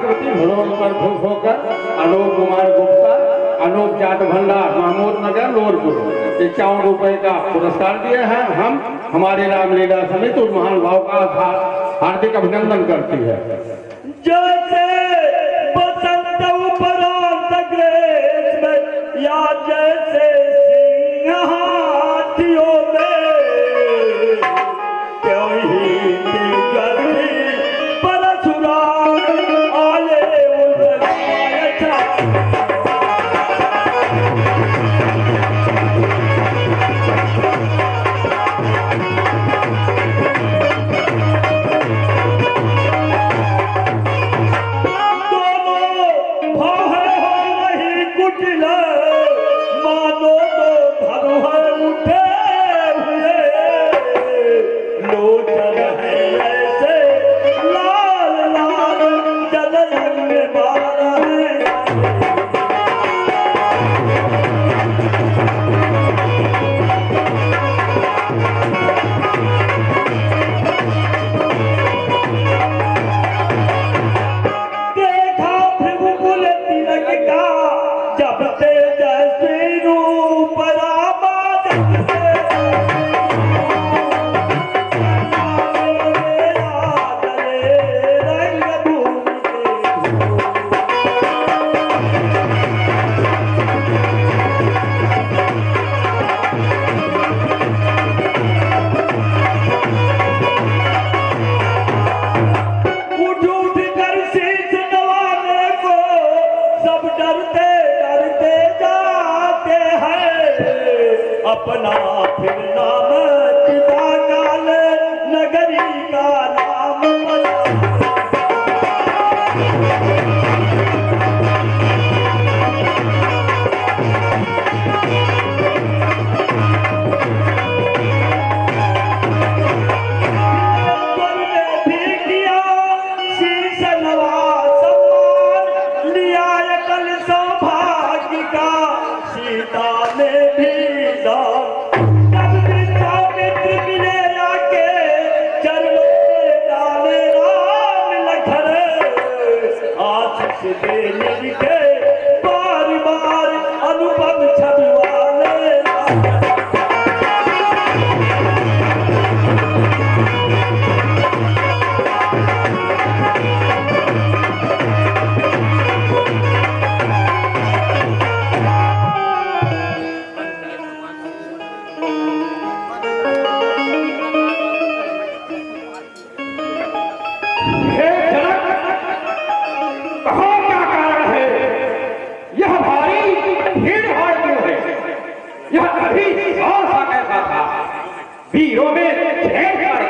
प्रति भगवान पर खुश होकर आलोक कुमार गुप्ता, अनूप जाट भंडार, महमूद नगर, लोरपुर 51 रुपए का पुरस्कार दिए हैं। हम हमारे रामलीला समिति उस महान भाव का हार्दिक अभिनंदन करती है। जैसे बसंत उपरांत ग्रेस में या जैसे सिंह हाथियों में क्यों ही गर्मी परशुराम आए अपना फिर नाम पिता काल नगरी का नाम भी किया शीश नवा सम्मान लिया कल सौभाग्य का सीता ने भी बार बार अनुपम छवि वाले वीरों में ढेर सारे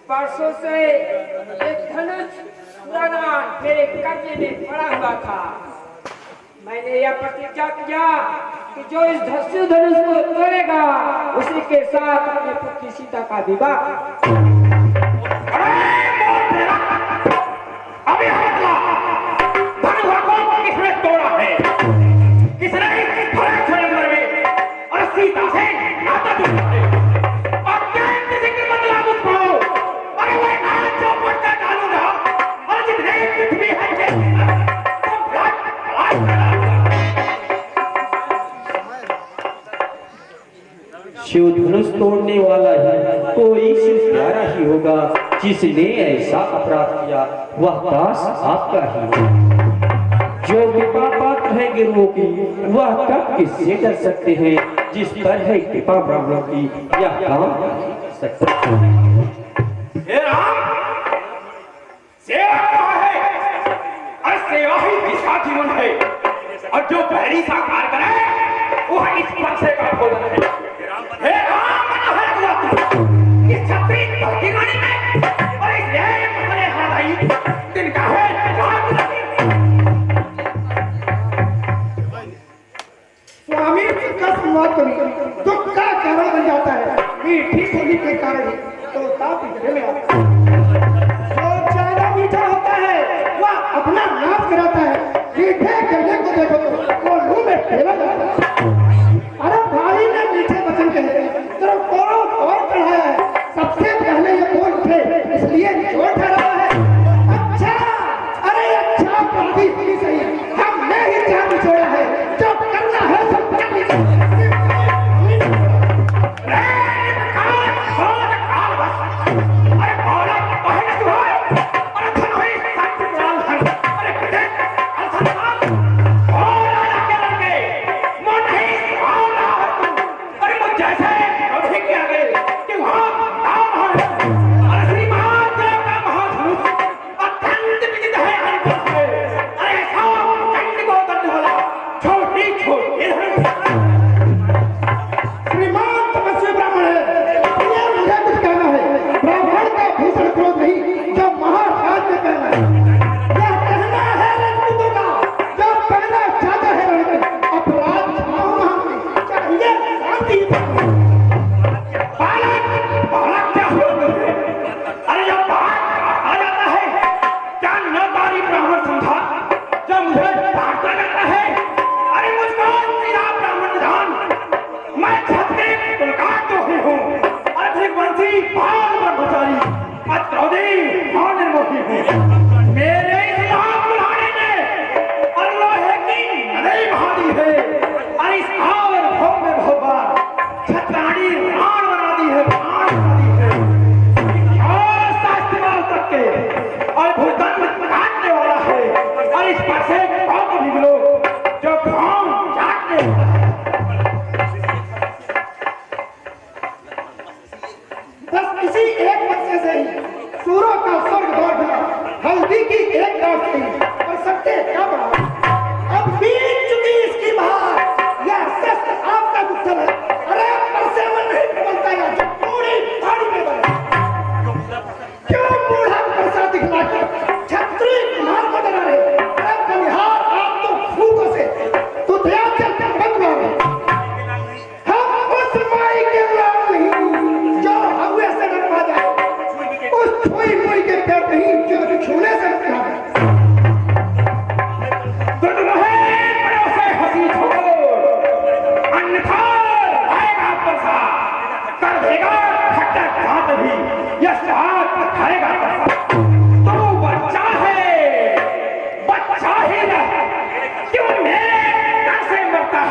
परसों से एक धनुष पुराना मेरे कब्जे में पड़ा हुआ था। मैंने यह प्रतिज्ञा किया कि जो इस धनुष को तोड़ेगा उसी के साथ अपने पुत्री सीता का विवाह। किसने तोड़ा है? किसने स्वयंवर में और सीता से नाता जोड़ा है? और क्या किसी की बदला मुझको? अरे वो नाच जो पट्टा डालूंगा और जितने पृथ्वी है शिव धनुष तोड़ने वाला ही कोई सिर्फ प्यारा ही होगा। जिसने ऐसा अपराध किया वह दास आपका ही। जो कृपा पात्र है गिरुओं की वह कब किससे डर सकते हैं। जिस पर है कृपा ब्राह्मणों की यह काम कर सकते हैं। सेवा कहाँ है? और सेवा ही इसका जीवन है। और जो पहली साकार करे वह इस पक्षे का भोजन है। हे राम इस छत्री भक्तिगानी में और इस न्याय मसले हराई जिनका है स्वामी जी का संवाद करी दुख का कारण बन जाता है। मीठी बोली के कारण तो ताप इधर में आता है। जो ज्यादा मीठा होता है वह अपना नाश कराता है। मीठे गले को देखो तो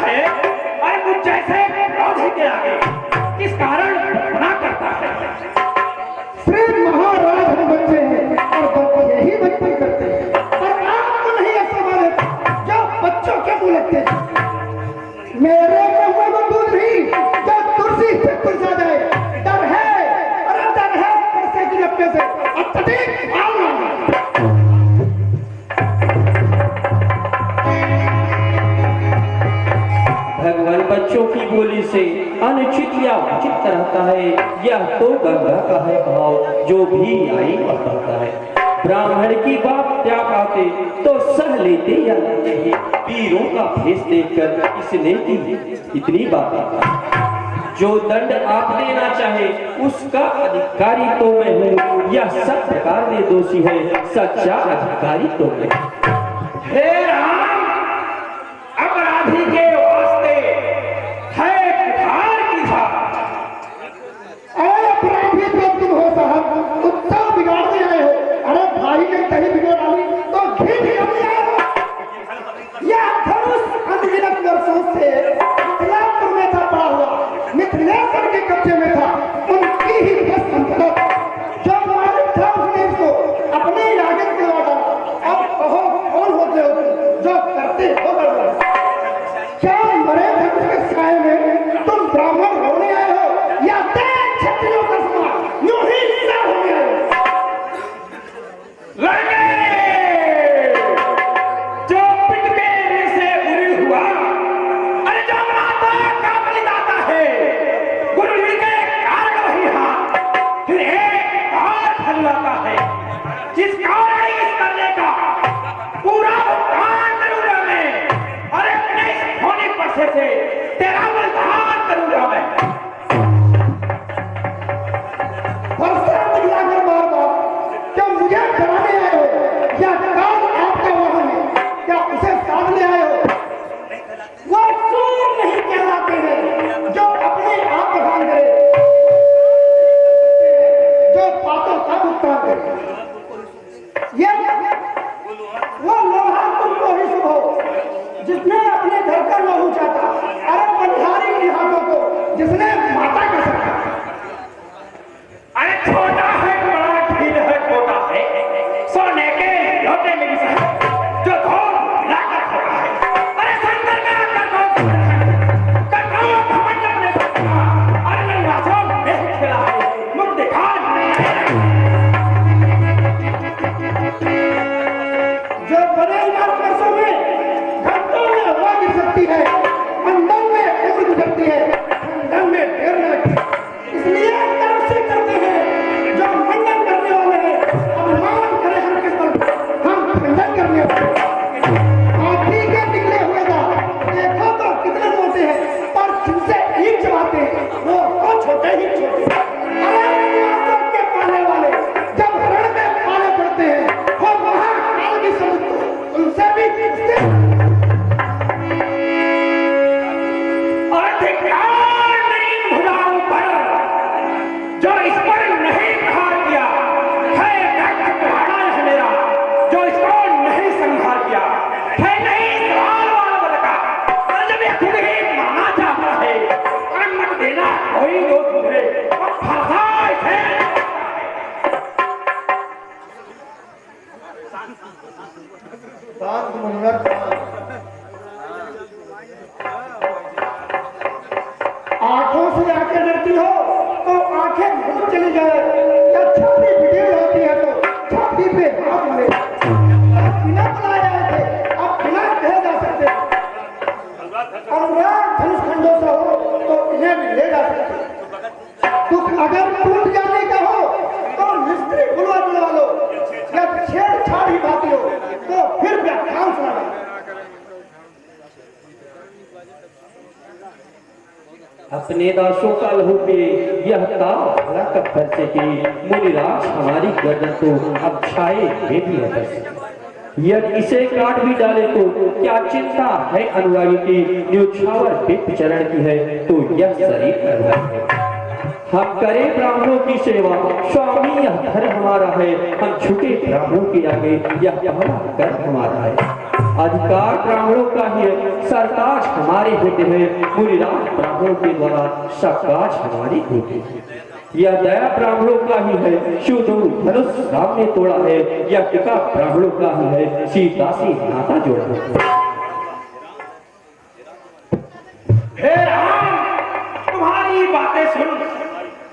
है और मुझ जैसे पौधे के आगे किस कारण बना करता है? श्री महाराज हम बच्चे हैं और बच्चे ही बचपन करते हैं, पर आपको नहीं ऐसा माने जो बच्चों के मुंह लगते हैं। मेरे मुंह में दूध नहीं जो तुलसी से तुलसा जाए, डर है, अरे डर है पैसे की अपने से अत्यधिक भावना। भगवान बच्चों की बोली से अनुचित या उचित रहता है, यह तो गंगा का है भाव जो भी आई बताता है। ब्राह्मण की बात क्या पाते तो सह लेते या नहीं, वीरों का भेष देखकर इसने की इतनी बातें। जो दंड आप देना चाहे उसका अधिकारी तो मैं हूँ, यह सब प्रकार में दोषी है, सच्चा अधिकारी तो मैं। हे राम, अपराधी के वास्ते है कुठार की धार। अपराधी तो तुम हो साहब, उत्सव बिगाड़ने आए हो। अरे भाई ने कहीं बिगड़ डाली तो घी बिगाड़ने आए हो। यह धनुष अनगिनत वर्षों से मिथिलापुर में था पड़ा हुआ, मिथिलेश्वर के कब्जे में था। उनकी ही बस संपत्ति जो मालिक था उसने इसको अपने ही आगे करवा डाला। अब कहो कौन होते हो तुम जो करते हो गड़बड़? क्या मरे धनुष के साए में तुम ब्राह्मण होने आए हो या देश क्षत्रियों का समाज यूं ही लीला होने आए हो? लड़के जो पिट के से उड़ी हुआ, अरे जो माता का बलिदाता है, गुरु के कारण वही हाथ फिर एक और खलवाता है, जिस कारण इस करने का पूरा भुगतान करूंगा मैं, और अपने इस होने पर से तेरा बलिदान करूंगा मैं। वर्षा निकला कर बार बार क्या मुझे डराने आए हो या काल आपका वाहन है, क्या उसे साथ ले आए हो? वो सूर नहीं कहलाते हैं जो अपने आप बखान करे, जो बातों का भुगतान करे। ये वो लोहा तुमको ही शुभ हो जिसने अपने घर का लोहू चाहता, अरे बनिहारी के हाथों को जिसने माता का सका। अरे छोटा है बड़ा ढील है छोटा है, सोने के लोटे में घिसा है जो धोल लाकर खड़ा है। अरे संकर का कटो घमंड अपने पकड़ा, अरे मेरी राजों में खेला है मुख दिखान। जो बड़े इमारत वर्षों में घंटों में हवा गिर सकती है, मंडल में उम्र गुजरती है, खंडन में ढेर न लगती। इसलिए कर्म से करते हैं जो मंडन करने वाले हैं, अपमान करे हम किस पर, हम खंडन करने वाले। हाथी के निकले हुए दांत देखो तो कितने मोटे हैं, पर जिनसे ईंट चबाते हैं वो तो छोटे ही छोटे। अरे निवासों के पाले वाले जब रण में पाले पड़ते हैं वो महाकाल की समुद्र उनसे भी अधिकार नहीं भुलाऊं पर जो इस पर नहीं प्रहार किया है, व्यक्त पहाड़ा है मेरा जो इसको नहीं संहार किया है, नहीं सवाल वाला बदका। और जब ये खुद ही माना चाहता है, अरे मत देना कोई दोष मुझे और फंसा इसे। आंखों से आंखें डरती हो तो आंखें घूम चली जाए, या छाती भिड़ी होती है तो छाती पे हाथ मारे। आप बिना बुलाए आए थे, आप बिना कहे जा सकते। अनुराग धनुष खंडों से हो तो इन्हें भी ले जा सकते। दुख अगर टूट जाने का हो तो मिस्त्री बुलवा बुलवा लो, या छेड़छाड़ ही बाती हो तो फिर व्याख्यान सुना लो। अपने दासों का लहू पे यह ताव भला कब कर सके, मुनिराज हमारी गर्दन तो अब छाए में भी न कर सके। यदि इसे काट भी डाले तो क्या चिंता है अनुरागी की, न्योछावर बिप चरण की है तो यह शरीर अनुराग है। हम करें ब्राह्मणों की सेवा, स्वामी यह धर्म हमारा है, हम छुटे ब्राह्मणों के आगे, यह पहला कर्म हमारा है। अधिकार ब्राह्मणों का ही है, सरताज हमारे होते हैं, मुनिराज ब्राह्मणों के द्वारा सबकाज हमारी होती है। यह दया ब्राह्मणों का ही है, शिव धनुष राम ने तोड़ा है, यह टीका ब्राह्मणों का ही है, सीता से नाता जोड़ा है। हे राम, तुम्हारी बातें सुन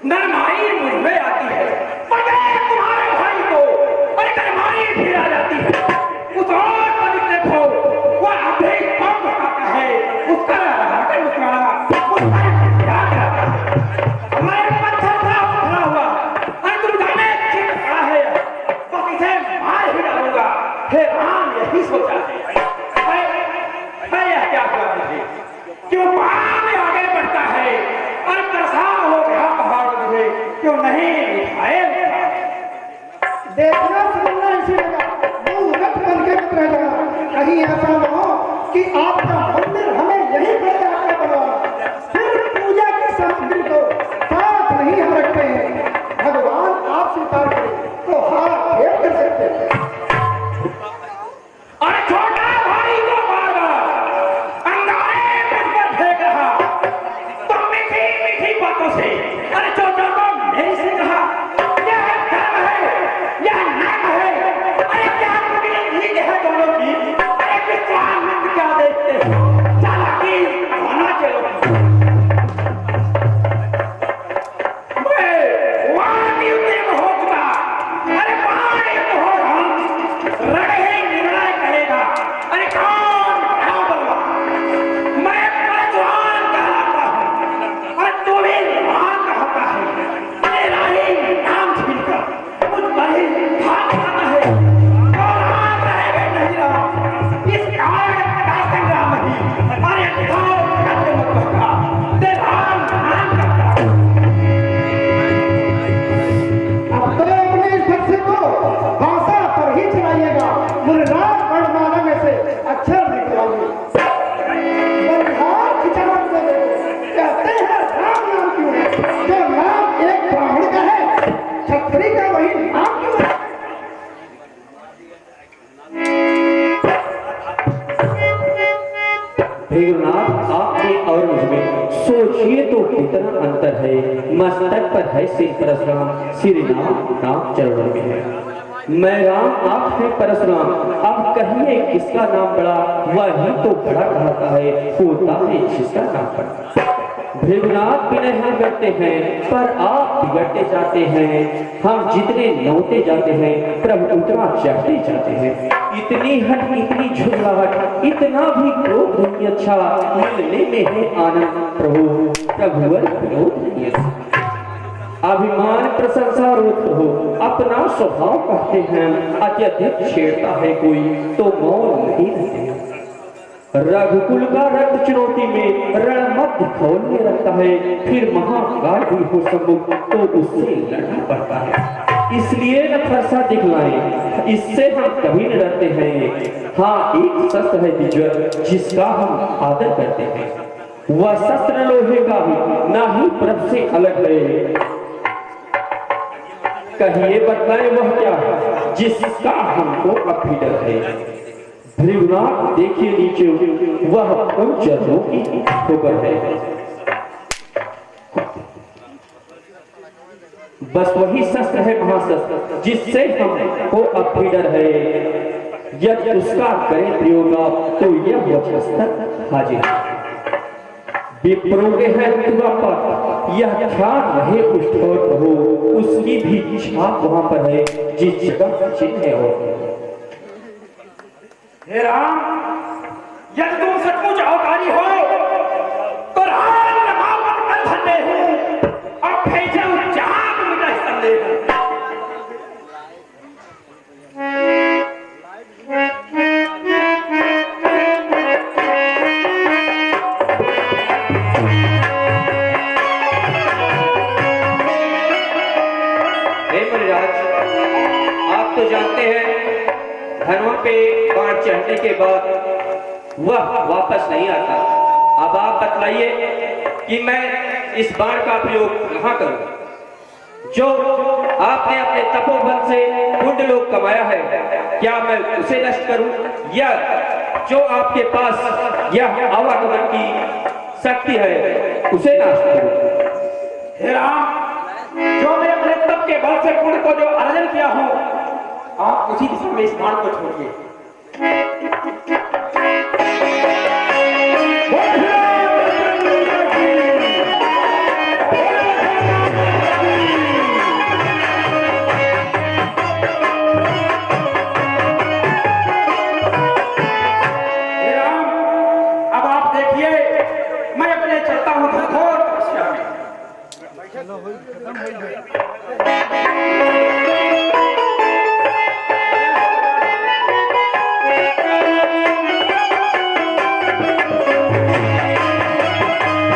नरमाई मुझ में आती है, मगर तुम्हारे भाई को अरे नरमाई फिर आ जाती है। उस और पर देखो, वह अभी कम खाता है, उसका हाथ मुस्कुराना, उसका याद रहता है। हमारे पत्थर का उठा हुआ अंदर जाने चित खड़ा है, तो इसे मार ही डालूंगा। हे राम, यही सोचा है। क्या हुआ मुझे? क्यों पानी आगे बढ़ता है और परेशान हो गया पहाड़ मुझे क्यों नहीं उठाए? देखना सुनना इसी जगह वो उलट बन के मत रह जाना। कहीं ऐसा न हो कि आपका मंदिर हमें यहीं पर जाकर बनवाना। फिर पूजा की सामग्री को साथ नहीं हम रखते हैं। भगवान आप स्वीकार करें तो हाथ फेर कर सकते हैं। और छोटा भाई को बार-बार अंगारे मुझ पर फेंक रहा, तो मीठी-मीठी बातों से अरे छोटा को मेरे से कहा, यह धर्म है, यह नाम है, अरे क्या मुझे है दोनों की, अरे विश्वास क्या देखते हो, चालाकी होना चलो। वाणी उद्यम हो चुका, अरे वाणी हो रहा, रड़े निर्णय करेगा, अरे कौन क्या बोलवा, मैं परशुराम कहलाता हूँ और तू भी राम कहता है। तेरा ही नाम छीनकर मुझ पर ही हाथ खाता है, और राम रहेगा नहीं राम, इस काल का संग्राम ही, अरे कौन कहते मत बता, तेरा नाम कहता है। अब तो अपने इस भक्ति को भाषा पर ही चलाइएगा। मुनिराज वर्णमाला में से अक्षर निकलाइए। बलिहार खिंचावट को देखो, कहते हैं राम नाम क्यों है? जो नाम एक ब्राह्मण का है, क्षत्रिय का वही नाम क्यों है? भृगुनाथ, आपने और मुझमें सोचिए तो कितना अंतर है। मस्तक पर है सिर परशुराम, सिर नाम चरणों में है। मैं राम, आप है परशुराम, अब कहिए किसका नाम बड़ा? वही तो बड़ा कहता है, होता है जिसका नाम बड़ा। भृगुनाथ विनय हम करते हैं, पर आप बिगड़ते जाते हैं। हम जितने नौते जाते हैं, प्रभु उतना चढ़ते जाते हैं। इतनी हट, इतनी झुरलाहट, इतना भी क्रोध नहीं अच्छा, मिलने में है आनंद प्रभु, प्रभुवर विरोध नहीं अच्छा। अभिमान प्रशंसा रोध हो, अपना स्वभाव कहते हैं, अत्यधिक छेड़ता है कोई तो मौन नहीं रहते। रघुकुल का रक्त चुनौती में रणमध्य खोलने लगता है, फिर महाकाल भी हो सम्मुख तो उससे लड़ना पड़ता है। इसलिए न फरसा दिखलाएं, इससे हम कभी न डरते हैं। हाँ, एक शस्त्र है दिव्य जिसका हम आदर करते हैं। वह शस्त्र लोहे का ही ना ही प्रभ से अलग है। कहिए बताए वह क्या जिसका हमको अभी डर है। भृगुनाथ देखिए नीचे, वह उन चरणों की ठोकर है। बस वही शस्त्र है महाशस्त्र जिससे हमको अब भी डर है। यदि उसका करें प्रयोग तो यह वज्रस्त्र हाजिर है। विप्रों के है तुरा पर, यह ख्याल रहे उष्ठोर हो, उसकी भी छाप वहां पर है जिस जगह चिन्ह है। और हे राम, यदि तुम सचमुच अवतारी हो तो राम रमावत का धन्य हूँ और भेजा जाग मिटा संदेह। हे मुनिराज, आप तो जानते हैं धनुआ पे बाण चढ़ने के बाद वह वापस नहीं आता। अब आप बतलाइए कि मैं इस बाण का प्रयोग कहाँ करूं? जो आपने अपने तपोबल से पुण्य लोक कमाया है, क्या मैं उसे नष्ट करूं या जो आपके पास यह आवागमन की शक्ति है उसे नाश करो। हे राम, जो मैं अपने तप के बल से पुण्य को जो अर्जन किया हूं, आप उसी दिशा में इस बाण को छोड़िए। हे राम, अब आप देखिए, मैं अपने चलता हूं घनघोर तपस्या में।